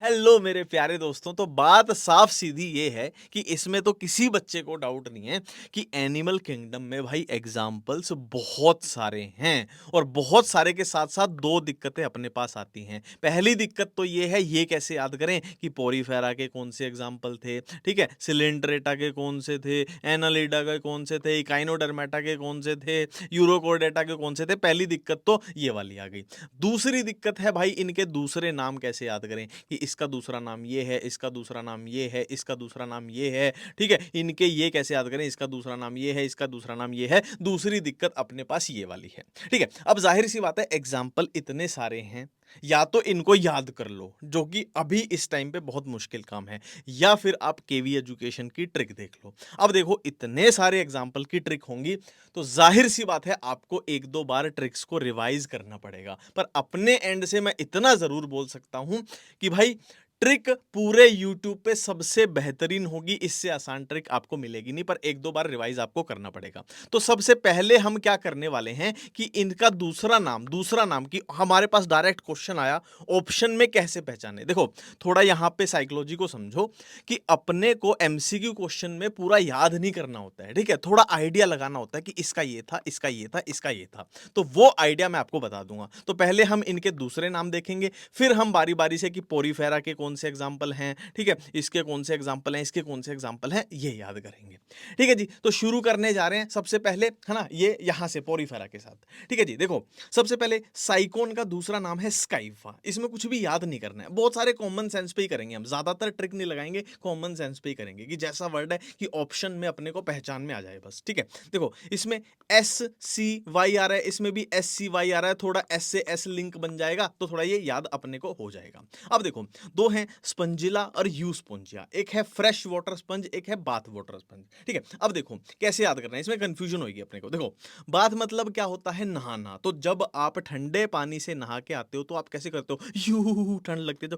Hello मेरे प्यारे दोस्तों। तो बात साफ सीधी ये है कि इसमें तो किसी बच्चे को डाउट नहीं है कि एनिमल किंगडम में भाई एग्जाम्पल्स बहुत सारे हैं और बहुत सारे के साथ साथ दो दिक्कतें अपने पास आती हैं। पहली दिक्कत तो ये है, ये कैसे याद करें कि पोरीफेरा के कौन से एग्जाम्पल थे, ठीक है, सिलेंड्रेटा के कौन से थे, एनालिडा के कौन से थे, इकाइनोडर्मेटा के कौन से थे, यूरोकोडेटा के कौन से थे। पहली दिक्कत तो ये वाली आ गई। दूसरी दिक्कत है भाई, इनके दूसरे नाम कैसे याद करें कि इसका दूसरा नाम ये है, इसका दूसरा नाम ये है, इसका दूसरा नाम ये है, ठीक है। इनके ये कैसे याद करें, इसका दूसरा नाम ये है, इसका दूसरा नाम ये है। दूसरी दिक्कत अपने पास ये वाली है, ठीक है। अब जाहिर सी बात है, एग्जाम्पल इतने सारे हैं, या तो इनको याद कर लो जो कि अभी इस टाइम पे बहुत मुश्किल काम है, या फिर आप केवी एजुकेशन की ट्रिक देख लो। अब देखो, इतने सारे एग्जाम्पल की ट्रिक होंगी तो जाहिर सी बात है आपको एक दो बार ट्रिक्स को रिवाइज करना पड़ेगा। पर अपने एंड से मैं इतना जरूर बोल सकता हूं कि भाई ट्रिक पूरे YouTube पे सबसे बेहतरीन होगी, इससे आसान ट्रिक आपको मिलेगी नहीं, पर एक दो बार रिवाइज आपको करना पड़ेगा। तो सबसे पहले हम क्या करने वाले हैं कि इनका दूसरा नाम की हमारे पास डायरेक्ट क्वेश्चन आया, ऑप्शन में कैसे पहचाने। देखो, थोड़ा यहां पे साइकोलॉजी को समझो कि अपने को एमसीक्यू क्वेश्चन में पूरा याद नहीं करना होता है, ठीक है। थोड़ा आइडिया लगाना होता है कि इसका ये था, इसका ये था, इसका ये था। तो वो आइडिया मैं आपको बता दूंगा। तो पहले हम इनके दूसरे नाम देखेंगे, फिर हम बारी बारी से कि पोरीफेरा के कौन से एग्जाम्पल हैं, ठीक है, इसके कौन से एग्जाम्पल हैं, इसके कौन से एग्जाम्पल हैं, ये याद करेंगे। ठीक है जी, तो शुरू करने जा रहे हैं सबसे पहले, है ना, ये यहां से पोरीफेरा के साथ। ठीक है जी, देखो सबसे पहले साइकोन का दूसरा नाम है स्काइफा। इसमें कुछ भी याद नहीं करना है, बहुत सारे कॉमन सेंस पे ही करेंगे, हम ज्यादातर ट्रिक नहीं लगाएंगे, कॉमन सेंस पे ही करेंगे कि जैसा वर्ड है कि ऑप्शन में अपने को पहचान में आ जाए बस। ठीक है, देखो इसमें एस सी वाई आ रहा है, इसमें भी एस सी वाई आ रहा है, थोड़ा एस से एस लिंक बन जाएगा तो थोड़ा ये याद अपने को हो जाएगा। अब देखो, दो हैं स्पंजिला और यूस्पोंजिया, एक है फ्रेश वाटर स्पंज, एक है बाथ वाटर स्पंज। ठीक है, अब देखो कैसे याद करना है, इसमें कंफ्यूजन होगी अपने को। देखो, बाथ मतलब क्या होता है, नहाना। तो जब आप ठंडे पानी से नहा के आते हो तो आप कैसे करते हो, यू, ठंड लगती है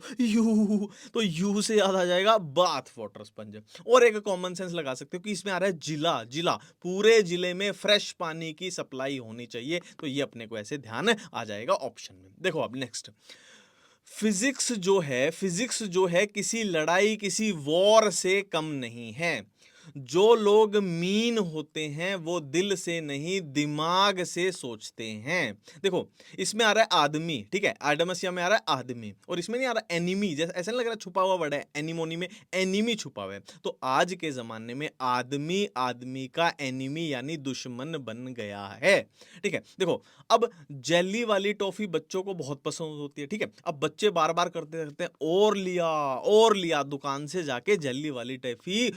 तो यू से याद आ जाएगा बाथ वाटर स्पंज। और एक कॉमन सेंस लगा सकते हो कि इसमें आ रहा है जिला, जिला पूरे जिले में फ्रेश पानी की सप्लाई होनी चाहिए, तो ये अपने को ऐसे ध्यान आ जाएगा ऑप्शन में। देखो अब नेक्स्ट, फिजिक्स जो है किसी लड़ाई, किसी वॉर से कम नहीं है। जो लोग मीन होते हैं वो दिल से नहीं दिमाग से सोचते हैं। देखो, इसमें आ रहा है आदमी, ठीक है, आडमसिया में आ रहा है आदमी, और इसमें नहीं आ रहा एनिमी, जैसे ऐसा नहीं लग रहा छुपा हुआ वर्ड है, एनिमोनी में एनिमी छुपा हुआ है। तो आज के जमाने में आदमी आदमी का एनिमी यानी दुश्मन बन गया है। ठीक है, देखो अब जेली वाली टॉफी बच्चों को बहुत पसंद होती है, ठीक है। अब बच्चे बार बार करते रहते हैं और लिया दुकान से जाके जेली वाली टॉफी,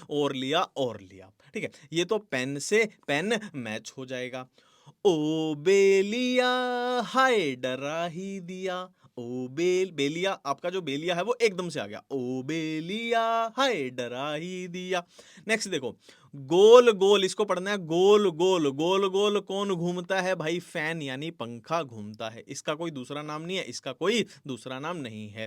और लिया, ठीक है। ये तो पेन से पेन मैच हो जाएगा। ओ बेलिया हाय डरा ही दिया, ओ बेलिया, आपका जो बेलिया है वो एकदम से आ गया, ओ बेलिया हाय डरा ही दिया। नेक्स्ट देखो, गोल गोल, इसको पढ़ना है, गोल गोल, गोल गोल कौन घूमता है भाई, फैन यानी पंखा घूमता है। इसका कोई दूसरा नाम नहीं है, इसका कोई दूसरा नाम नहीं है।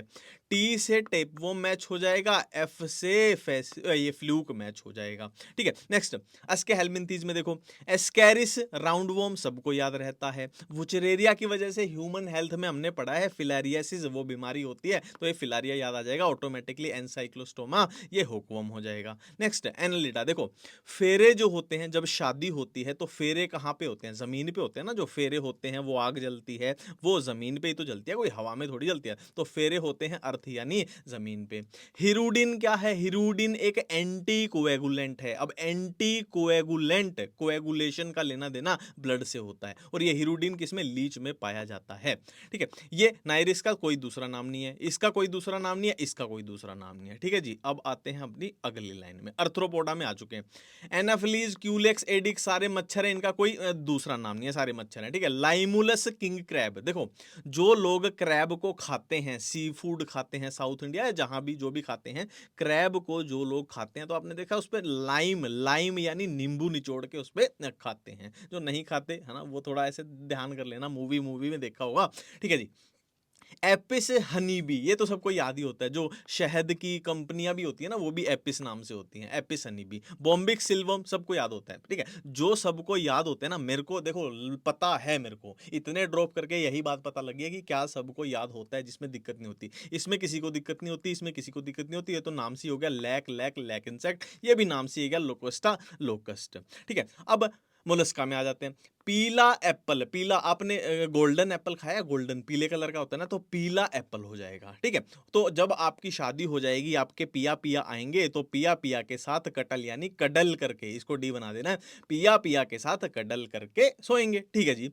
टी से टेपवो मैच हो जाएगा, एफ से ये फ्लूक मैच हो जाएगा। ठीक है, नेक्स्ट अस्के हेलमिंथीज में देखो, एस्कैरिस राउंड वॉर्म सबको याद रहता है। वुचरेरिया की वजह से ह्यूमन हेल्थ में हमने पढ़ा है फिलारियासिस वो बीमारी होती है, तो ये फिलारिया याद आ जाएगा ऑटोमेटिकली। एनसाइक्लोस्टोमा ये हुकवर्म हो जाएगा। नेक्स्ट एनालिटा, देखो फेरे जो होते हैं, जब शादी होती है तो फेरे कहाँ पे होते हैं, जमीन पे होते हैं ना। जो फेरे होते हैं वो आग जलती है, वो जमीन पे ही तो जलती है, कोई हवा में थोड़ी जलती है। तो फेरे होते हैं अर्थ यानी जमीन पे। हिरुडिन क्या है, हिरुडिन एक एंटी कोएगुलेंट है। अब एंटी कोएगुलेंट, कोएगुलेशन का लेना देना ब्लड से होता है, और ये हिरुडिन किसमें, लीच में पाया जाता है। ठीक है, ये नाइरिस का कोई दूसरा नाम नहीं है, इसका कोई दूसरा नाम नहीं है, इसका कोई दूसरा नाम नहीं है। ठीक है जी, अब आते हैं अपनी अगली लाइन में, अर्थ्रोपोडा में आ चुके हैं। एनाफिलीज, क्यूलेक्स, एडिक्स सारे मच्छर हैं, इनका कोई दूसरा नाम नहीं है, सारे मच्छर हैं। ठीक है, लाइमुलस किंग क्रैब, देखो जो लोग क्रैब को खाते हैं, सी फूड खाते हैं, साउथ इंडिया या जहां भी जो भी खाते हैं, क्रैब को जो लोग खाते हैं तो आपने देखा उस पर लाइम, लाइम यानी नींबू निचोड़ के उस पर खाते हैं। जो नहीं खाते है ना, वो थोड़ा ऐसे ध्यान कर लेना, मूवी में देखा होगा। ठीक है जी, एपिस हनी बी, ये तो सबको याद ही होता है। जो शहद की कंपनियां भी होती है ना, वो भी एपिस नाम से होती हैं। एपिस हनी बी, बॉम्बिक सिल्वम, सबको याद होता है। ठीक है, जो सबको याद होते हैं ना, मेरे को देखो पता है, मेरे को इतने ड्रॉप करके यही बात पता लग गई है कि क्या सबको याद होता है, जिसमें दिक्कत नहीं होती। इसमें किसी को दिक्कत नहीं होती, इसमें किसी को दिक्कत नहीं होती। ये तो नाम से ही हो गया लैक लैक लैक इंसेक्ट, ये भी नाम से ही हो गया लोकोस्टा लोकस्ट। ठीक है, अब मोलस्का में आ जाते हैं। पीला एप्पल, पीला आपने गोल्डन एप्पल खाया, गोल्डन पीले कलर का होता है ना, तो पीला एप्पल हो जाएगा। ठीक है, तो जब आपकी शादी हो जाएगी, आपके पिया पिया आएंगे, तो पिया पिया के साथ कटल यानी कडल करके, इसको डी बना देना है, पिया पिया के साथ कडल करके सोएंगे। ठीक है जी।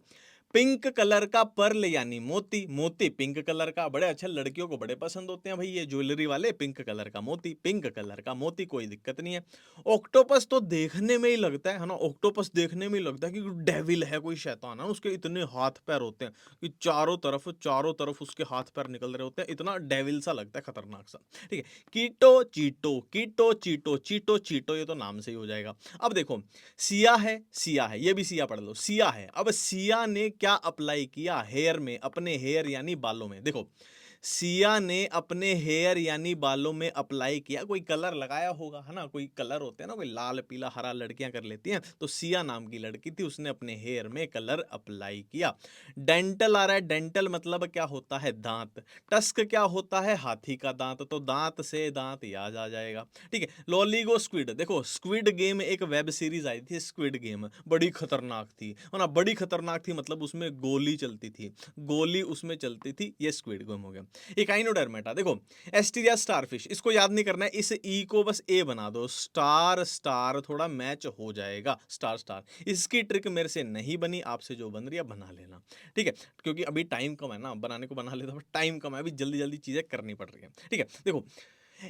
पिंक कलर का पर्ल यानी मोती, मोती पिंक कलर का, बड़े अच्छे, लड़कियों को बड़े पसंद होते हैं भाई ये ज्वेलरी वाले। पिंक कलर का मोती, पिंक कलर का मोती, कोई दिक्कत नहीं है। ऑक्टोपस तो देखने में ही लगता है ना, ऑक्टोपस देखने में ही लगता है कि डेविल है, कोई शैतान है। उसके इतने हाथ पैर होते हैं कि चारों तरफ उसके हाथ पैर निकल रहे होते हैं, इतना डेविल सा लगता है, खतरनाक सा। ठीक है, कीटो चीटो, कीटो चीटो, चीटो चीटो, ये तो नाम से ही हो जाएगा। अब देखो, सिया है, सिया है, ये भी सिया पढ़ लो, सिया है। अब सिया ने क्या अप्लाई किया हेयर में, अपने हेयर यानी बालों में। देखो, सिया ने अपने हेयर यानी बालों में अप्लाई किया, कोई कलर लगाया होगा, है ना, कोई कलर होते हैं ना, कोई लाल पीला हरा लड़कियां कर लेती हैं, तो सिया नाम की लड़की थी, उसने अपने हेयर में कलर अप्लाई किया। डेंटल आ रहा है, डेंटल मतलब क्या होता है, दांत। टस्क क्या होता है, हाथी का दांत, तो दांत से दांत याद आ जाएगा। ठीक है, लॉलीगो स्क्विड, देखो स्क्विड गेम एक वेब सीरीज आई थी, स्क्विड गेम बड़ी खतरनाक थी, है ना, बड़ी खतरनाक थी, मतलब उसमें गोली चलती थी, गोली उसमें चलती थी, ये स्क्विड गेम हो गया। इकाइनोडर्मेटा, देखो एस्टीरिया स्टारफिश, इसको याद नहीं करना है, इस ई को बस ए बना दो, स्टार स्टार थोड़ा मैच हो जाएगा, स्टार स्टार। इसकी ट्रिक मेरे से नहीं बनी, आपसे जो बन रही है बना लेना। ठीक है, क्योंकि अभी टाइम कम है ना, बनाने को बना लेता, बट टाइम कम है, अभी जल्दी जल्दी चीजें करनी पड़ रही है। ठीक है, देखो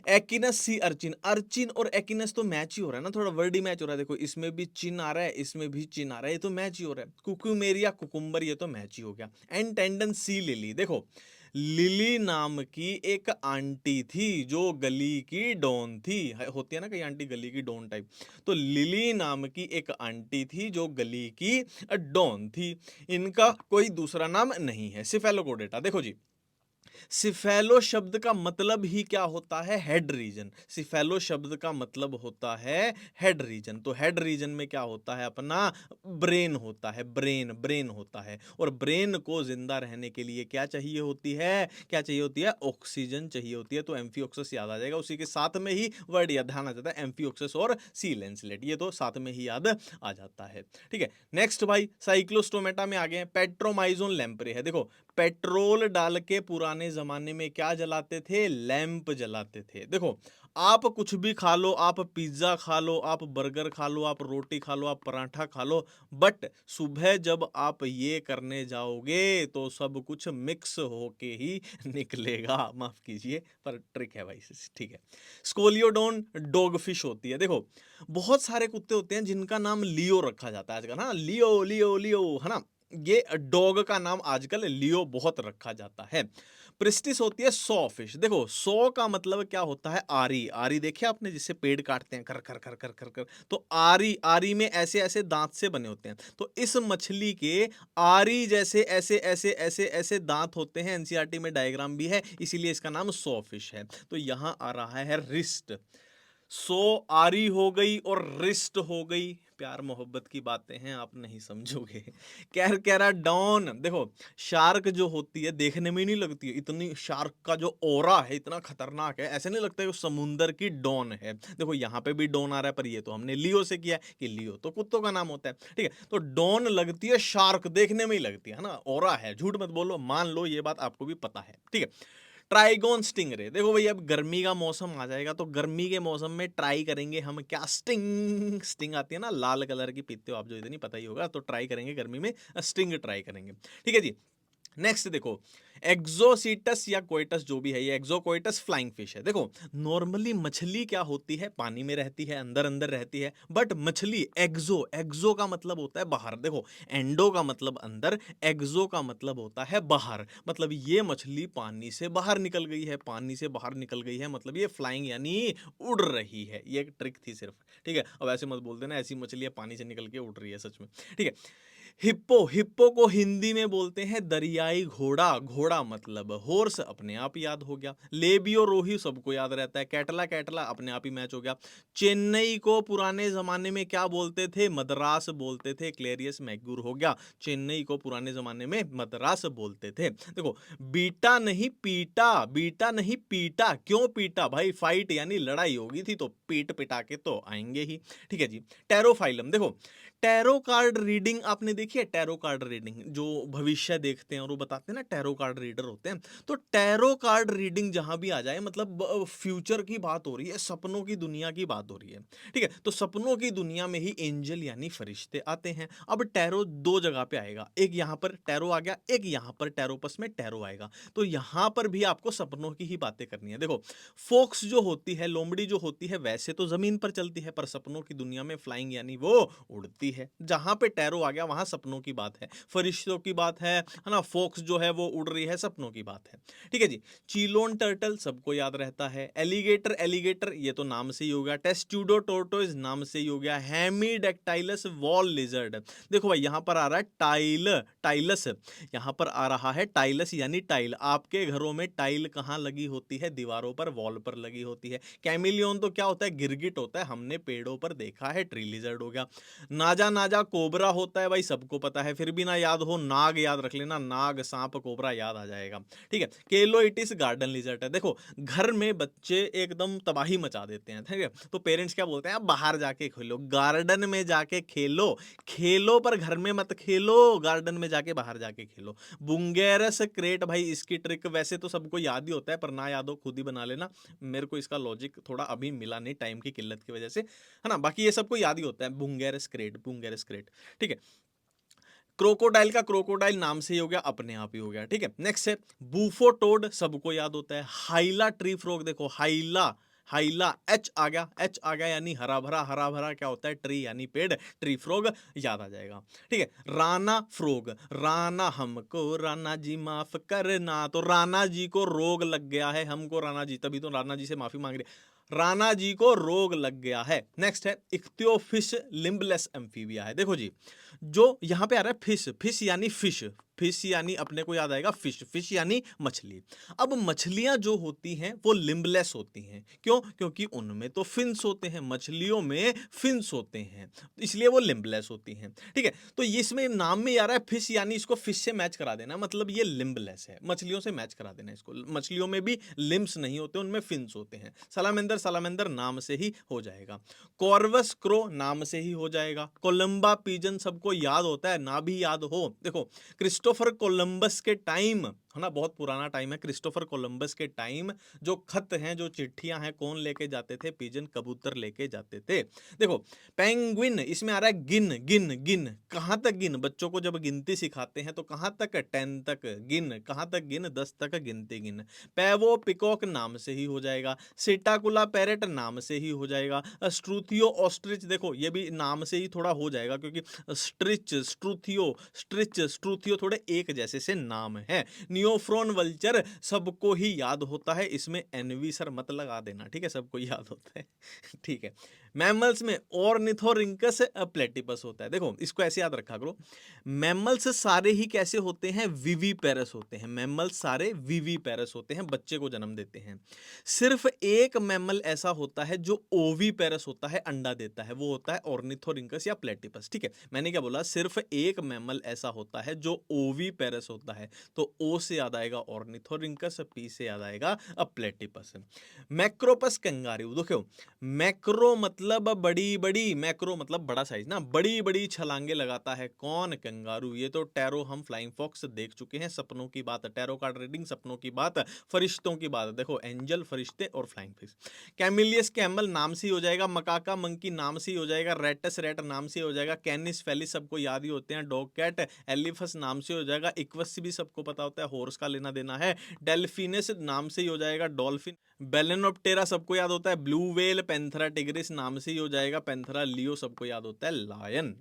एकिनस सी अर्चिन, अर्चिन और एकिनस तो मैच ही हो रहा है ना, थोड़ा वर्ड ही मैच हो रहा है। देखो इसमें भी चिन आ रहा है, इसमें भी चिन आ रहा है, ये तो मैच ही हो रहा है। कुकुमेरिया कुकुम्बर, ये तो मैच ही हो गया। एंड टेंडन सी लिली, देखो लिली नाम की एक आंटी थी जो गली की डॉन थी, होती है ना कई आंटी गली की डॉन टाइप, तो लिली नाम की एक आंटी थी जो गली की डॉन थी। इनका कोई दूसरा नाम नहीं है। सिफेलोकोडेटा, देखो जी, सिफेलो शब्द का मतलब ही क्या होता है, हेड रीजन। सिफेलो शब्द का मतलब होता है हेड रीजन, तो हेड रीजन में क्या होता है, अपना ब्रेन होता है, ब्रेन ब्रेन होता है। और ब्रेन को जिंदा रहने के लिए क्या चाहिए होती है, क्या चाहिए होती है, ऑक्सीजन चाहिए होती है। तो एम्फिओक्सस याद आ जाएगा, उसी के साथ में ही वर्ड याद ध्यान आ जाता है, एम्फिओक्सस और सी लेंसलेट, ये तो साथ में ही याद आ जाता है। ठीक है, नेक्स्ट भाई साइक्लोस्टोमेटा में आ गए हैं। पेट्रोमाइजोन लैम्प्रे है, देखो पेट्रोल डाल के पुराने जमाने में क्या जलाते थे, लैंप जलाते थे। देखो आप कुछ भी खा लो, आप पिज्जा खा लो, आप बर्गर खा लो, आप रोटी खा लो, आप पराठा खा लो, बट सुबह जब आप ये करने जाओगे तो सब कुछ मिक्स होके ही निकलेगा, माफ कीजिए पर ट्रिक है भाई। ठीक है, स्कोलियोडोन डॉग फिश होती है। देखो बहुत सारे कुत्ते होते हैं जिनका नाम लियो रखा जाता है आजकल, हाँ लियो लियो लियो, है ना, ये डॉग का नाम आजकल लियो बहुत रखा जाता है। प्रिस्टिस होती है सॉ फिश, देखो सॉ का मतलब क्या होता है, आरी, आरी देखे आपने, जिससे पेड़ काटते हैं कर कर कर कर कर कर, तो आरी, आरी में ऐसे ऐसे दांत से बने होते हैं, तो इस मछली के आरी जैसे ऐसे ऐसे ऐसे ऐसे दांत होते हैं। एनसीईआरटी में डायग्राम भी है, इसीलिए इसका नाम सॉ फिश है। तो यहां आ रहा है रिस्ट, सो आरी हो गई और रिस्ट हो गई, प्यार मोहब्बत की बातें हैं, आप नहीं समझोगे। कैरकैराडॉन, देखो शार्क जो होती है देखने में नहीं लगती है, इतनी शार्क का जो ओरा है इतना खतरनाक है, ऐसे नहीं लगता है वो समुंदर की डॉन है। देखो यहाँ पे भी डॉन आ रहा है, पर ये तो हमने लियो से किया है कि लियो तो कुत्तों का नाम होता है। ठीक है, तो डॉन लगती है शार्क, देखने में ही लगती है ना, ओरा है, झूठ मत बोलो, मान लो ये बात आपको भी पता है। ठीक है, ट्राइगोन स्टिंगरे, देखो भाई अब गर्मी का मौसम आ जाएगा, तो गर्मी के मौसम में ट्राई करेंगे हम क्या, स्टिंग, स्टिंग आती है ना लाल कलर की, पीते हो आप जो, इतनी पता ही होगा, तो ट्राई करेंगे गर्मी में, स्टिंग ट्राई करेंगे। ठीक है जी, नेक्स्ट देखो एक्सोसीटस या कोइटस जो भी है, ये एक्सोकोइटस फ्लाइंग फिश है। देखो नॉर्मली मछली क्या होती है, पानी में रहती है, अंदर अंदर रहती है, बट मछली एक्सो, एक्सो का मतलब होता है बाहर। देखो एंडो का मतलब अंदर, एक्सो का मतलब होता है बाहर, मतलब ये मछली पानी से बाहर निकल गई है, पानी से बाहर निकल गई है, मतलब ये फ्लाइंग यानी उड़ रही है। ये एक ट्रिक थी सिर्फ, ठीक है, अब ऐसे मत बोल देना ऐसी मछली है पानी से निकल के उड़ रही है, सच में। ठीक है, हिप्पो, हिप्पो को हिंदी में बोलते हैं दरियाई घोड़ा, घोड़ा मतलब हॉर्स, अपने आप याद हो गया। लेबियो रोही सबको याद रहता है, कैटला कैटला अपने आप ही मैच हो गया। चेन्नई को पुराने जमाने में क्या बोलते थे? मद्रास बोलते थे, क्लेरियस मैग्यूर हो गया। चेन्नई को पुराने जमाने में मद्रास बोलते थे। देखो, बीटा नहीं पीटा, बीटा नहीं पीटा, क्यों पीटा भाई? फाइट यानी लड़ाई होगी थी तो पीट पिटा के तो आएंगे ही। ठीक है जी। टैरोफाइलम, देखो टैरो कार्ड रीडिंग आपने देखी है? टैरो कार्ड रीडिंग जो भविष्य देखते हैं और वो बताते हैं ना, टैरो कार्ड रीडर होते हैं। तो टैरो कार्ड रीडिंग जहां भी आ जाए, मतलब फ्यूचर की बात हो रही है, सपनों की दुनिया की बात हो रही है। ठीक है, तो सपनों की दुनिया में ही एंजल यानी फरिश्ते आते हैं। अब टैरो दो जगह पे आएगा, एक यहां पर टैरो आ गया, एक यहां पर टैरोपस में टैरो आएगा। तो यहां पर भी आपको सपनों की ही बातें करनी है। देखो, फोक्स जो होती है, लोमड़ी जो होती है, वैसे तो जमीन पर चलती है, पर सपनों की दुनिया में फ्लाइंग यानी वो उड़ती है। जहां पे टैरो आ गया वहां सपनों की बात है, फरिश्तों की बात है ना। फोक्स जो है वो उड़ रही है, सपनों की बात है। ठीक है जी। चीलोन टर्टल सबको याद रहता है। एलिगेटर, एलिगेटर ये तो नाम से ही हो गया। टेस्ट्यूडो टोर्टोइज नाम से ही हो गया। हेमीडेक्टाइलस वॉल लिजर्ड, देखो भाई यहां पर आ रहा है टाइलस, यहां पर आ रहा है टाइलस यानी टाइल। आपके घरों में टाइल कहां लगी होती है? दीवारों पर, वॉल पर लगी होती है। कैमिलियन तो क्या होता है? गिरगिट होता है, हमने पेड़ों पर देखा है, ट्री लिजर्ड हो गया। नाजा नाजा कोबरा होता है, भाई सबको पता है, फिर भी ना याद हो नाग याद रख लेना, नाग सांप कोबरा याद आ जाएगा। ठीक है। केलोइटिस गार्डन लिजर्ड है। देखो, घर में बच्चे एकदम तबाही मचा देते हैं, ठीक है, तो पेरेंट्स क्या बोलते हैं? आप बाहर जाके खेलो, गार्डन में जाके खेलो, खेलो पर घर में मत खेलो, गार्डन में जाके बाहर जाके खेलो। बुंगेरस क्रेट, भाई इसकी ट्रिक वैसे तो सबको याद ही होता है, पर ना याद हो खुद ही बना लेना। मेरे को इसका लॉजिक थोड़ा अभी मिला नहीं टाइम की किल्लत की वजह से, है ना। बाकी ये सबको याद ही होता है, बुंगेरस क्रेट, बुंगेरस क्रेट। ठीक है। क्रोकोडाइल का क्रोकोडाइल नाम से ही हो गया, अपने आप ही हो गया। ठीक है। नेक्स्ट है बूफोटोड, सबको याद होता है। हाइला ट्री फ्रॉग, देखो हाइला, हाइला एच आ गया, एच आ गया यानी हरा भरा, हरा भरा क्या होता है? ट्री यानी पेड़, ट्री फ्रॉग याद आ जाएगा। ठीक है। राना फ्रॉग, राना हमको राना जी माफ करना, तो राना जी को रोग लग गया है, हमको राना जी, तभी तो राना जी से माफी मांग रहे, राना जी को रोग लग गया है। नेक्स्ट है इक्तियोफिश लिम्बलेस एम्फीबिया है। देखो जी, जो यहां पे आ रहा है फिश, फिश यानी फिश, फिश यानी अपने को याद आएगा फिश, फिश यानी मछली। अब मछलियां जो होती हैं वो लिम्बलेस होती हैं, क्यों? क्योंकि उनमें तो फिन्स होते हैं, मछलियों में फिन्स होते हैं, इसलिए वो लिम्बलेस होती हैं। ठीक है। तो ये इसमें नाम में आ रहा है फिश, यानी इसको फिश से मैच करा देना, मतलब ये लिम्बलेस है, मछलियों से मैच करा देना इसको। मछलियों में भी लिम्स नहीं होते, उनमें फिन्स होते हैं। सलामेंदर, सलामेंदर नाम से ही हो जाएगा। कॉर्वस क्रो नाम से ही हो जाएगा। कोलंबा पीजन सबको याद होता है, ना भी याद हो, देखो क्रिस्टोफर कोलंबस के टाइम, है ना, बहुत पुराना टाइम है, क्रिस्टोफर कोलंबस के टाइम जो खत हैं, जो चिट्ठियां हैं, कौन लेके जाते थे? पिजन, कबूतर लेके जाते थे। देखो पेंगुइन, इसमें आ रहा है गिन, गिन गिन, कहां तक गिन? बच्चों को जब गिनती सिखाते हैं तो कहां तक? 10 तक गिन, कहां तक गिन? 10 तक गिनती गिन। पैवो पिकॉक नाम से ही हो जाएगा। सिटाकुला पैरेट नाम से ही हो जाएगा। स्ट्रूथियो ऑस्ट्रिच, देखो ये भी नाम से ही थोड़ा हो जाएगा, क्योंकि स्ट्रिच, स्ट्रूथियो, स्ट्रिच, स्ट्रूथियो थोड़े एक जैसे से नाम है। नियोफ्रोन वल्चर सबको ही याद होता है, इसमें एनवी सर मत लगा देना, ठीक है, सबको याद होता है। ठीक है। मैमल्स में ऑर्निथोरिंकस प्लेटिपस होता है। देखो इसको ऐसे याद रखा करो, मैमल्स सारे ही कैसे होते हैं? विवीपेरस होते हैं। मैमल्स सारे विवीपेरस होते हैं, बच्चे को जन्म देते हैं। सिर्फ एक मैमल ऐसा होता है जो ओवीपेरस होता है, अंडा देता है, वो होता है ऑर्निथोरिंकस या प्लेटिपस। ठीक है, मैंने क्या बोला? सिर्फ एक मैमल ऐसा होता है जो ओवीपेरस होता है, तो ओ से याद आएगा ऑर्निथोरिंकस, पी से याद आएगा प्लेटिपस। मैक्रोपस कंगारू, देखो मैक्रो मतलब बड़ी बड़ी, मैक्रो मतलब बड़ा साइज ना, बड़ी बड़ी छलांगे लगाता है, कौन? कंगारू। ये तो टैरो, हम फ्लाइंग फॉक्स देख चुके हैं, सपनों की बात, टैरो कार्ड रीडिंग सपनों की बात, फरिश्तों की बात। देखो एंजल, फरिश्ते और फ्लाइंग फिश। कैमिलियस कैमल नाम से ही हो जाएगा। मकाका मंकी नाम से ही हो जाएगा। रेटस रेट नाम से ही हो जाएगा। कैनिस फेलिस सबको याद ही होते हैं। डॉग कैट, एलिफस नाम से हो जाएगा। इक्वस भी सबको पता होता है, हॉर्स का लेना देना है। डेल्फिनस नाम से ही हो जाएगा। डॉल्फिन। बेलेनोप्टेरा सबको याद होता है। ब्लू वेल, पेंथरा टिग्रिस नाम से ही हो जाएगा। पेंथरा लियो सबको याद होता है। लायन।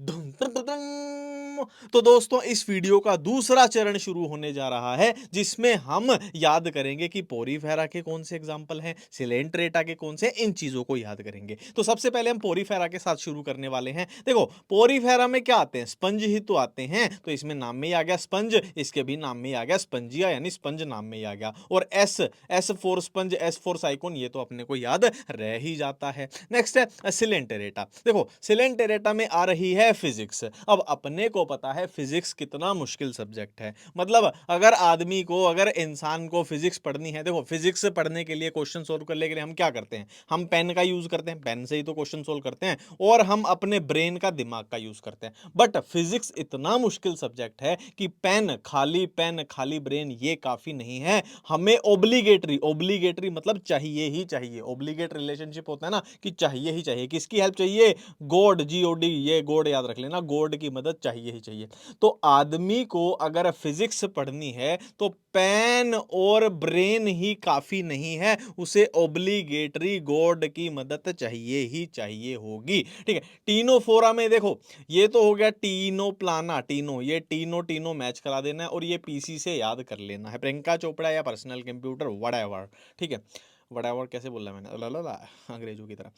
धुन धुन धुन धुन। तो दोस्तों इस वीडियो का दूसरा चरण शुरू होने जा रहा है जिसमें हम याद करेंगे कि पोरीफेरा के कौन से एग्जाम्पल हैं, सिलेंट्रेटा के कौन से, इन चीजों को याद करेंगे। तो सबसे पहले हम पोरीफेरा के साथ शुरू करने वाले हैं। देखो पोरीफेरा में क्या आते हैं, स्पंज ही तो आते हैं, तो इसमें नाम में ही आ गया स्पंज, इसके भी नाम में ही आ गया स्पंजिया, यानी स्पंज नाम में ही आ गया। और S for sponge, S for sycon, ये तो अपने को याद रह ही जाता है। नेक्स्ट है सिलेंटेरेटा। देखो सिलेंटेरेटा में आ रही है फिजिक्स। अब अपने को पता है फिजिक्स कितना मुश्किल सब्जेक्ट है, मतलब अगर आदमी को, अगर इंसान को फिजिक्स पढ़नी है, देखो फिजिक्स पढ़ने के लिए, क्वेश्चन सोल्व करने के लिए हम क्या करते हैं, हम पेन का यूज करते हैं, पेन से ही तो क्वेश्चन सोल्व करते हैं, और हम अपने ब्रेन का, दिमाग का यूज करते हैं। बट फिजिक्स इतना मुश्किल सब्जेक्ट है कि पेन खाली ब्रेन ये काफी नहीं है, हमें ओब्लिगेटरी मतलब चाहिए ही चाहिए, ओब्लिगेट रिलेशनशिप होता है ना कि चाहिए ही चाहिए। किसकी हेल्प चाहिए, गॉड, GOD, ये गॉड याद रख लेना, गॉड की मदद चाहिए ही चाहिए। तो आदमी को अगर फिजिक्स पढ़नी है तो पेन और ब्रेन ही काफी नहीं है, उसे ओब्लिगेटरी गॉड की मदद चाहिए ही चाहिए होगी। ठीक है, टीनो फोरा में देखो ये तो हो गया टीनो प्लाना, टीनो, ये टीनो मैच करा देना है, और ये PC से याद कर लेना है, प्रियंका चोपड़ा या पर्सनल कंप्यूटर व्हाटएवर। ठीक है, व्हाटएवर कैसे बोला मैंने, अंग्रेजों की तरह।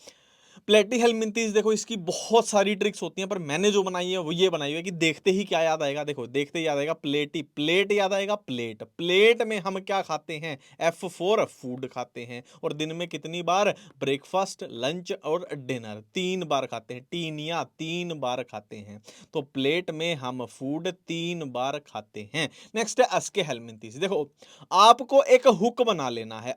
प्लेटीहेल्मिंथेस, देखो इसकी बहुत सारी ट्रिक्स होती हैं, पर मैंने जो बनाई है वो ये बनाई है कि देखते ही क्या याद आएगा, देखो देखते ही याद आएगा प्लेट याद आएगा, प्लेट में हम क्या खाते हैं, F4 फूड खाते हैं, और दिन में कितनी बार, ब्रेकफास्ट, लंच और डिनर, 3 बार खाते हैं, टीनिया 3 बार खाते हैं, तो प्लेट में हम फूड 3 बार खाते हैं। नेक्स्ट है अस्केहेल्मिंथेस। देखो आपको एक हुक बना लेना है,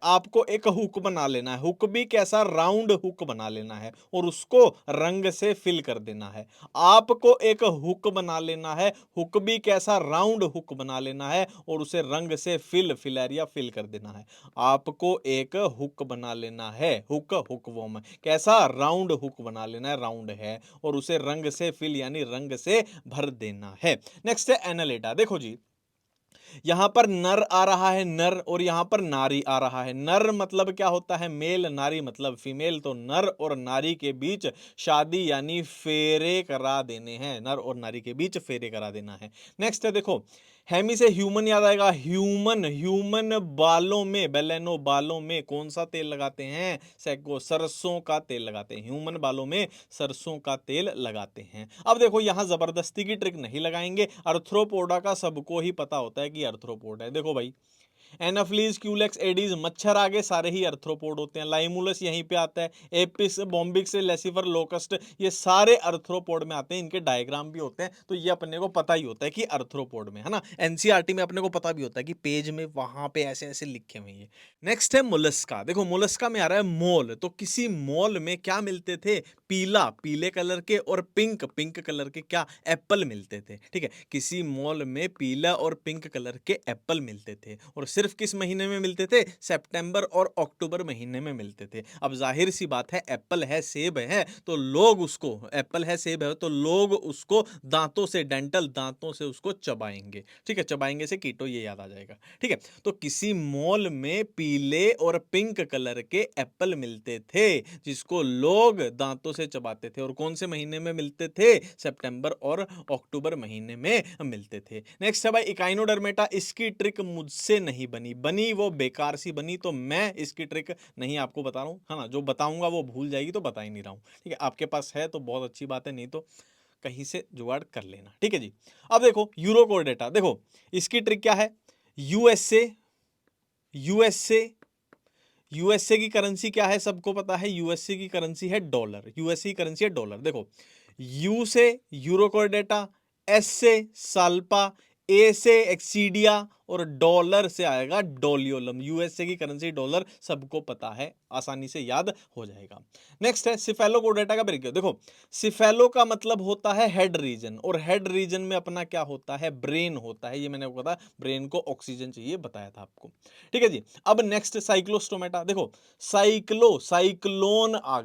हुक भी कैसा, राउंड हुक बना लेना है, और उसको रंग से फिल कर देना है। आपको एक हुक बना लेना है, हुक भी कैसा, राउंड हुक बना लेना है, और उसे रंग से फिलेरिया फिल कर देना है। आपको एक हुक बना लेना है, हुक वॉर्म कैसा, राउंड हुक बना लेना है, राउंड है, और उसे रंग से फिल यानी रंग से भर देना है। नेक्स्ट है एनालेटा। देखो जी यहां पर नर आ रहा है, नर, और यहां पर नारी आ रहा है। नर मतलब क्या होता है, मेल, नारी मतलब फीमेल, तो नर और नारी के बीच शादी यानी फेरे करा देने हैं, नर और नारी के बीच फेरे करा देना है। नेक्स्ट है देखो हेमी से ह्यूमन याद आएगा, ह्यूमन बालों में, बेलेनो बालों में कौन सा तेल लगाते हैं, सैको, सरसों का तेल लगाते हैं, ह्यूमन बालों में सरसों का तेल लगाते हैं। अब देखो यहां जबरदस्ती की ट्रिक नहीं लगाएंगे, अर्थ्रोपोडा का सबको ही पता होता है कि अर्थ्रोपोड है। देखो भाई एनाफ्लीज, क्यूलेक्स, एडीज, मच्छर आगे सारे ही अर्थ्रोपोड होते हैं, लाइमुलस यहीं पे आता है, एपिस, बॉम्बिक्स, लेसिफर, लोकस्ट, ये सारे अर्थ्रोपोड में आते हैं, इनके डायग्राम भी होते हैं, तो ये अपने को पता ही होता है कि अर्थ्रोपोड में है ना। एनसीईआरटी में अपने को पता भी होता है कि पेज में वहां पे ऐसे ऐसे लिखे हुए हैं। नेक्स्ट है मोलस्का। देखो मोलस्का में आ रहा है मोल, तो किसी मोल में क्या मिलते थे, पीले कलर के, और पिंक कलर के क्या, एप्पल मिलते थे। ठीक है, किसी मॉल में पीला और पिंक कलर के एप्पल मिलते थे, और सिर्फ किस महीने में मिलते थे, सितंबर और अक्टूबर महीने में मिलते थे। अब जाहिर सी बात है एप्पल है, सेब है, तो लोग उसको, एप्पल है, सेब है, तो लोग उसको दांतों से, डेंटल दांतों से उसको चबाएंगे। ठीक है, चबाएंगे से कीटो ये याद आ जाएगा। ठीक है, तो किसी मॉल में पीले और पिंक कलर के एप्पल मिलते थे जिसको लोग दांतों से चबाते थे, और कौन से महीने में मिलते थे, सितंबर और अक्टूबर महीने में मिलते थे। नेक्स्ट है भाई इकाइनोडर्मेटा। इसकी ट्रिक मुझसे नहीं बनी वो बेकार सी बनी, तो मैं इसकी ट्रिक नहीं आपको बता रहा हूं, है ना, जो बताऊंगा वो भूल जाएगी, तो बता ही नहीं रहा हूं। ठीक है, आपके पास है तो बहुत अच्छी बात है, नहीं तो कहीं से जुगाड़ कर लेना। ठीक है जी, अब देखो यूरोकोडेटा, देखो इसकी ट्रिक क्या है, यूएसए यूएसए यूएसए की करेंसी क्या है, सबको पता है, यूएसए की करेंसी है डॉलर, यूएसए की करेंसी है डॉलर। देखो यू से यूरोकोडेटा, एस से साल्पा, ए से एक्सीडिया, और डॉलर से आएगा डोलियोलम। यूएसए की करेंसी डॉलर, सबको पता है, आसानी से याद हो जाएगा। नेक्स्ट है सिफेलोकोडेटा का ब्रेक। देखो सिफेलो का मतलब होता है हेड रीजन, और हेड रीजन में अपना क्या होता है, ब्रेन होता है, ये मैंने आपको बताया, ब्रेन को ऑक्सीजन चाहिए, बताया था आपको। ठीक है जी, अब नेक्स्ट साइक्लोस्टोमेटा। देखो साइक्लोन आ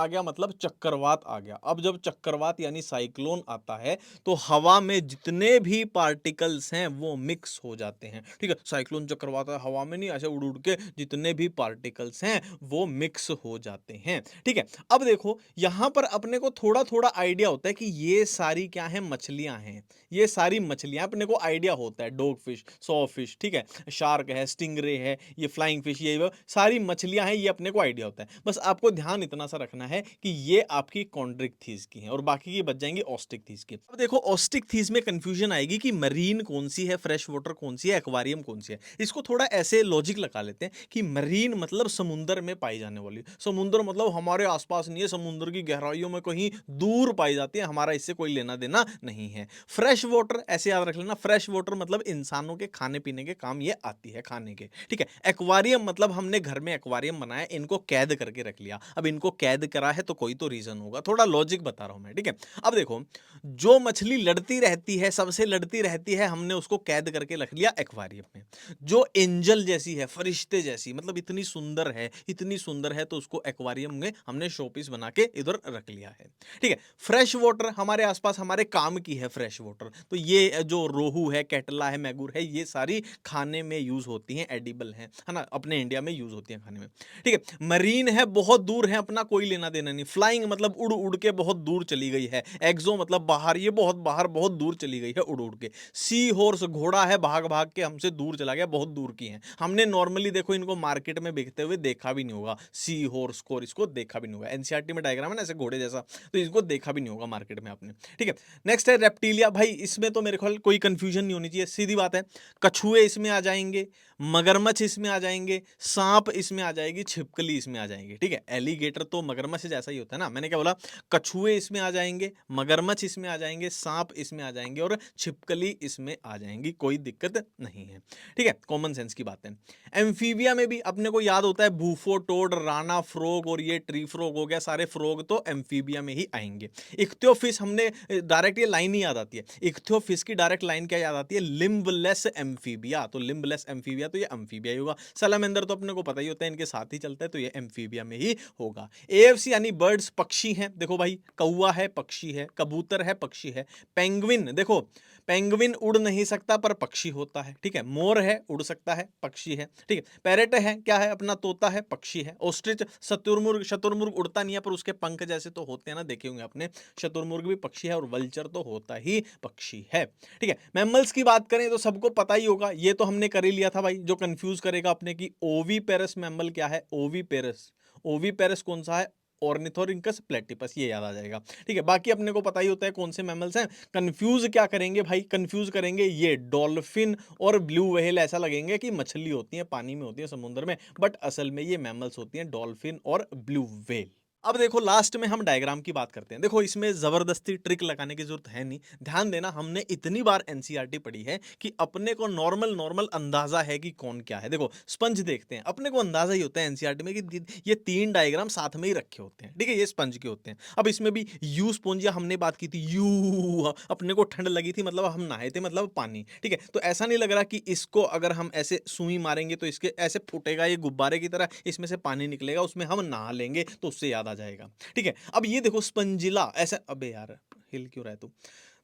गया मतलब चक्रवात आ गया। अब जब चक्रवात यानी साइक्लोन आता है तो हवा में जितने भी पार्टिकल्स हैं वो मिक्स मिक्स हो जाते हैं, ठीक है। साइक्लोन चक्रवात है, हवा में नहीं ऐसे उड़ उड़ के जितने भी पार्टिकल्स हैं वो मिक्स हो जाते हैं, ठीक है। अब देखो यहाँ पर अपने को थोड़ा थोड़ा आइडिया होता है कि ये सारी क्या है, मछलियां हैं, ये सारी मछलियां, अपने को आइडिया होता है, डॉग फिश, सॉ फिश, ठीक है, शार्क है, स्टिंगरे है, ये फ्लाइंग फिश, ये वो सारी मछलियां हैं, ये अपने को आइडिया होता है। बस आपको ध्यान इतना सा रखना है कि ये आपकी कॉन्ड्रिक्थीज की हैं और बाकी की बच जाएंगी ऑस्टिकथीज की। अब देखो ऑस्टिकथीज में कंफ्यूजन आएगी कि मरीन कौन सी है, फ्रेश वाटर कौन सी है, एक्वारियम कौन सी है। इसको थोड़ा ऐसे लॉजिक लगा लेते हैं कि मरीन मतलब समुद्र में पाई जाने वाली, समुद्र मतलब हमारे आसपास नहीं है, समुद्र की गहराइयों में कहीं दूर पाई जाती है, हमारा इससे कोई लेना देना नहीं है। फ्रेश वाटर ऐसे याद रख लेना, फ्रेश वाटर मतलब इंसानों के खाने पीने के काम ये आती है, खाने के, ठीक है। एक्वारियम मतलब हमने घर में एक्वारियम बनाया, इनको कैद करके रख लिया। अब इनको कैद करा है तो कोई तो रीजन होगा, थोड़ा लॉजिक बता रहा हूं मैं, ठीक है। अब देखो जो मछली लड़ती रहती है, सबसे लड़ती रहती है, हमने उसको कैद करके रख लिया एक्वारियम में। जो एंजल जैसी है, फरिश्ते जैसी, मतलब इतनी सुंदर है, इतनी सुंदर है, तो उसको एक्वारियम में हमने शोपीस बना के इधर रख लिया है, ठीक है। फ्रेश वाटर हमारे आसपास हमारे काम की है, फ्रेश वाटर तो ये जो रोहू है, कैटला है, मैगूर है, ये सारी खाने में यूज होती हैं, एडिबल है ना, अपने इंडिया में यूज होती हैं खाने में, ठीक है। मरीन है, बहुत दूर है, अपना कोई लेना देना नहीं। फ्लाइंग मतलब उड़ उड़ के बहुत दूर चली गई है। एक्सो मतलब बाहर, ये बहुत बाहर बहुत दूर चली गई है उड़ उड़ के। सी हॉर्स घोड़ा है, भाग भाग के हमसे दूर चला गया, बहुत दूर की है। हमने नॉर्मली देखो इनको मार्केट में बिकते हुए देखा भी नहीं होगा, सी हॉर्स को, इसको देखा भी नहीं होगा। एनसीईआरटी में डायग्राम है ना ऐसे घोड़े जैसा, तो इसको देखा भी नहीं होगा मार्केट में आपने, ठीक है। नेक्स्ट है रेप्टिलिया। भाई इसमें तो मेरे ख्याल कोई कंफ्यूजन नहीं होनी चाहिए, सीधी बात है। कछुए इसमें आ जाएंगे, मगरमच्छ इसमें आ जाएंगे, सांप इसमें आ जाएगी, छिपकली इसमें आ जाएंगे, ठीक है। एलिगेटर तो मगरमच्छ जैसा ही होता है ना, मैंने क्या बोला, कछुए इसमें आ जाएंगे, मगरमच्छ इसमें आ जाएंगे, सांप इसमें आ जाएंगे और छिपकली इसमें आ जाएंगी, कोई दिक्कत नहीं है, ठीक है। कॉमन सेंस की बात है। एम्फीबिया में भी अपने को याद होता है बूफो, टोड, राना फ्रॉग और ये ट्री फ्रॉग हो गया, सारे फ्रॉग तो एम्फीबिया में ही आएंगे। इख्तियोफिश हमने डायरेक्ट ये लाइन ही याद आती है, इख्तियोफिश की डायरेक्ट लाइन क्या याद आती है, लिम्बलेस एम्फीबिया, तो लिम्बलेस एम्फीबिया तो ये एम्फीबिया ही होगा। सैलमेंडर तो अपने को पता ही होता है, इनके साथ ही चलता है, तो ये एम्फीबिया में ही होगा। एएफसी यानी बर्ड्स, पक्षी हैं, देखो भाई कौवा है, पक्षी है, कबूतर है, पक्षी है। पेंगुइन, देखो पेंगुइन उड़ नहीं सकता पर पक्षी होता है, ठीक है। मोर है, उड़ सकता है, पक्षी है, ठीक है। पैरेट है, क्या है, अपना तोता है, पक्षी है। ऑस्ट्रिच, शतुरमुर्ग, शतुरमुर्ग उड़ता नहीं है पर उसके पंख जैसे तो होते हैं ना, देखे होंगे आपने, शतुरमुर्ग भी पक्षी है और वल्चर तो होता ही पक्षी है, ठीक है। मैमल्स की बात करें तो सबको पता ही होगा, ये तो हमने कर ही लिया था भाई। जो कंफ्यूज करेगा अपने की ओवीपेरस मैमल क्या है, ओवीपेरस, ओवीपेरस कौन सा है, ऑर्निथोरिंकस प्लेटिपस, ये याद आ जाएगा, ठीक है। बाकी अपने को पता ही होता है कौन से मैमल्स हैं। कंफ्यूज क्या करेंगे भाई, कंफ्यूज करेंगे ये डॉल्फिन और ब्लू व्हेल, ऐसा लगेंगे कि मछली होती है, पानी में होती है, समुद्र में, बट असल में ये मैमल्स होती हैं, डॉल्फिन और ब्लू व्हेल। अब देखो लास्ट में हम डायग्राम की बात करते हैं। देखो इसमें जबरदस्ती ट्रिक लगाने की जरूरत है नहीं, ध्यान देना, हमने इतनी बार एनसीईआरटी पढ़ी है कि अपने को नॉर्मल नॉर्मल अंदाजा है कि कौन क्या है। देखो स्पंज देखते हैं, अपने को अंदाजा ही होता है एनसीईआरटी में कि ये तीन डायग्राम साथ में ही रखे होते हैं, ठीक है, ये स्पंज के होते हैं। अब इसमें भी यू स्पोंजिया हमने बात की थी, यू अपने को ठंड लगी थी मतलब हम नहाए थे, मतलब पानी, ठीक है। तो ऐसा नहीं लग रहा कि इसको अगर हम ऐसे सुई मारेंगे तो इसके ऐसे फूटेगा ये गुब्बारे की तरह, इसमें से पानी निकलेगा, उसमें हम नहा लेंगे तो उससे याद आ जाएगा, ठीक है। अब ये देखो स्पंजिला, ऐसा, अबे यार हिल क्यों रहा है तू,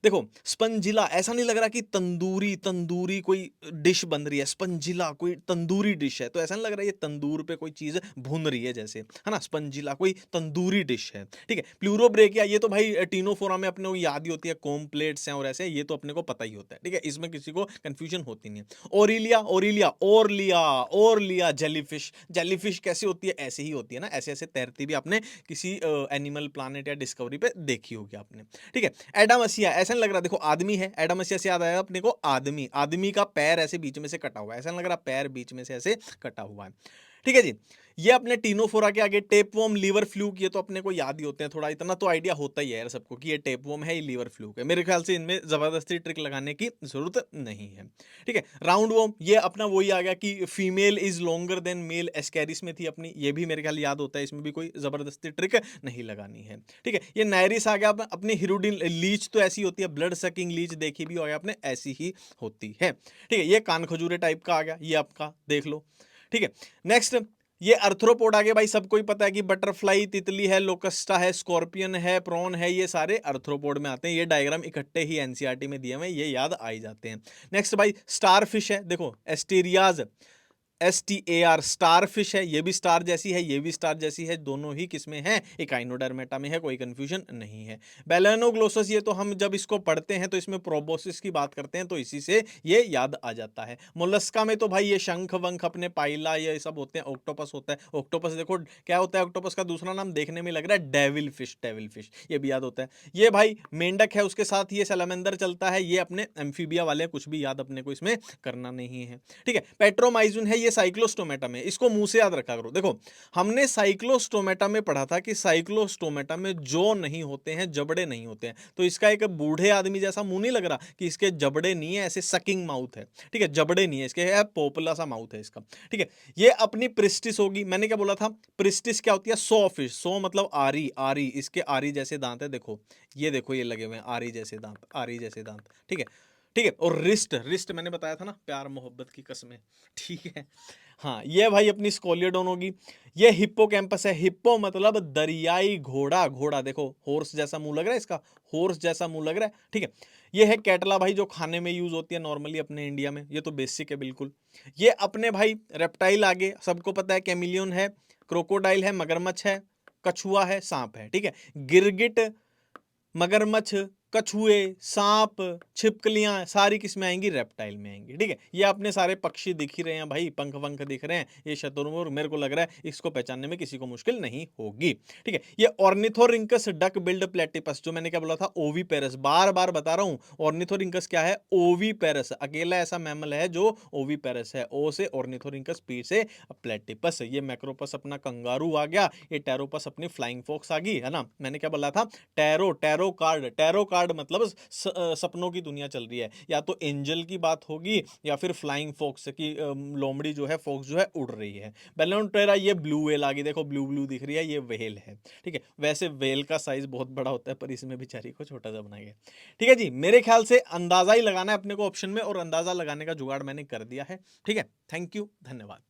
देखो स्पंजिला, ऐसा नहीं लग रहा कि तंदूरी तंदूरी कोई डिश बन रही है, स्पंजिला कोई तंदूरी डिश है, तो ऐसा नहीं लग रहा ये तंदूर पे कोई चीज भून रही है जैसे, है ना, स्पंजिला कोई तंदूरी डिश है, ठीक है। प्लूरोब्रेकिया, ये तो भाई टीनोफोरा में अपने को याद ही होती है, कॉम्प्लेट्स हैं और ऐसे, ये तो अपने को पता ही होता है, ठीक है, इसमें किसी को कंफ्यूजन होती नहीं है। ओरिलिया, ओरिलिया, ओरलिया, ओरलिया जेलीफिश, जेलीफिश कैसी होती है, ऐसे ही होती है ना, ऐसे ऐसे तैरती भी आपने किसी एनिमल प्लानेट या डिस्कवरी पे देखी होगी आपने, ठीक है। एडामसिया, ऐसा नहीं लग रहा, देखो आदमी है, एडामसिया से याद आया अपने को आदमी, आदमी का पैर ऐसे बीच में से कटा हुआ है, ऐसा नहीं लग रहा पैर बीच में से ऐसे कटा हुआ है, ठीक है जी। ये अपने टीनोफोरा के आगे टेपवर्म, लीवर फ्लूक, ये तो अपने को याद ही होते हैं, थोड़ा इतना तो आइडिया होता ही है यार सबको कि ये टेपवर्म है, ये लीवर फ्लूक है। मेरे ख्याल से इनमें जबरदस्ती ट्रिक लगाने की जरूरत नहीं है, ठीक है। राउंड वर्म, ये अपना वही आ गया कि female is longer than male, ascaris में थी अपनी, ये भी मेरे ख्याल याद होता है, इसमें भी कोई जबरदस्ती ट्रिक नहीं लगानी है, ठीक है। ये नायरिस आ गया अपनी हिरुडिन लीच, तो ऐसी होती है, ब्लड सकिंग लीच देखी भी हो गया आपने, ऐसी ही होती है, ठीक है। ये कान खजूरे टाइप का आ गया, ये आपका देख लो, ठीक है। नेक्स्ट ये अर्थ्रोपोड आगे भाई सबको ही पता है कि बटरफ्लाई, तितली है, लोकस्टा है, स्कॉर्पियन है, प्रॉन है, ये सारे अर्थ्रोपोड में आते हैं। ये डायग्राम इकट्ठे ही एनसीईआरटी में दिए हुए हैं, ये याद आ ही जाते हैं। नेक्स्ट भाई स्टार फिश है, देखो एस्टेरियाज, STAR स्टार फिश है, ये भी स्टार जैसी है, ये भी स्टार जैसी है, दोनों ही किसमें है, इकाइनोडर्मेटा में है, कोई कंफ्यूजन नहीं है। बेलेनोग्लोसस, ये तो हम जब इसको पढ़ते हैं तो इसमें प्रोबोसिस की बात करते हैं, तो इसी से ये याद आ जाता है। मोलस्का में तो भाई ये शंख वंख अपने पाइला ये सब होते हैं, ऑक्टोपस होता है। ऑक्टोपस देखो क्या होता है, ऑक्टोपस का दूसरा नाम देखने में लग रहा है डेविल फिश, डेविल फिश ये भी याद होता है। ये भाई मेंढक है, उसके साथ ये सैलमेंडर चलता है, ये अपने एम्फीबिया वाले, कुछ भी याद अपने को इसमें करना नहीं है। ठीक है, पेट्रोमाइजुन है, ये साइक्लोस्टोमेटा में, इसको मुंह से याद रखा करो। देखो हमने साइक्लोस्टोमेटा में पढ़ा था कि साइक्लोस्टोमेटा में जो नहीं होते हैं, जबड़े नहीं होते हैं, तो इसका एक बूढ़े आदमी जैसा मुंह नहीं लग रहा कि इसके जबड़े नहीं है, ऐसे सकिंग माउथ है। ठीक है, जबड़े नहीं है इसके, है पोपला सा माउथ है इसका। ठीक है, ये अपनी प्रिस्टिस होगी। मैंने क्या बोला था, प्रिस्टिस क्या होती है, सो फिश, सो मतलब आरी, आरी, इसके आरी जैसे दांत है, देखो ये देखो ये लगे हुए हैं आरी जैसे दांत, आरी जैसे दांत। ठीक है, ठीक है, और रिस्ट, रिस्ट मैंने बताया था ना, प्यार मोहब्बत की कसमें। ठीक है, हाँ ये भाई अपनी स्कोलियोडोन होगी। ये हिप्पोकैम्पस है, हिप्पो मतलब दरियाई घोड़ा, घोड़ा देखो हॉर्स जैसा मुंह लग रहा है इसका, हॉर्स जैसा मुंह लग रहा है। ठीक है, ये है कैटला भाई, जो खाने में यूज होती है नॉर्मली अपने इंडिया में, ये तो बेसिक है बिल्कुल। ये अपने भाई रेप्टाइल आगे सबको पता है, कैमिलियन है, क्रोकोडाइल है, मगरमच्छ है, कछुआ है, सांप है। ठीक है, गिरगिट, मगरमच्छ, कछुए, सांप, छिपकलियां सारी किस में आएंगी, रेप्टाइल में आएंगी। ठीक है, ये अपने सारे पक्षी दिख ही रहे हैं भाई, पंख वंख दिख रहे हैं, ये शतुरमुर्ग मेरे को लग रहा है इसको पहचानने में किसी को मुश्किल नहीं होगी। ठीक है, ये ऑर्निथोरिंकस डक बिल्ड प्लेटिपस, जो मैंने क्या बोला था, ओवीपेरस, बार बार बता रहा हूं, ऑर्निथोरिंकस क्या है, ओवीपेरस, अकेला ऐसा मैमल है जो ओवीपेरस है, ओ से ऑर्निथोरिंकस, पी से प्लेटिपस। ये मैक्रोपस अपना कंगारू आ गया, ये टेरोपस अपनी फ्लाइंग फॉक्स आ गई, है ना। मैंने क्या बोला था, tarot, tarot card, tarot card मतलब सपनों की दुनिया चल रही है, या तो एंजल की बात होगी या फिर फ्लाइंग फॉक्स की, लोमड़ी जो है, फॉक्स जो है उड़ रही है। बेलोनटेरा, ये ब्लू व्हेल आ गई, देखो ब्लू ब्लू दिख रही है, ये व्हेल है। ठीक है, वैसे व्हेल का साइज बहुत बड़ा होता है, पर इसमें बेचारी को छोटा सा बनाया गया। ठीक है जी, मेरे ख्याल से अंदाजा ही लगाना है अपने को ऑप्शन में, और अंदाजा लगाने का जुगाड़ मैंने कर दिया है। ठीक है, थैंक यू, धन्यवाद।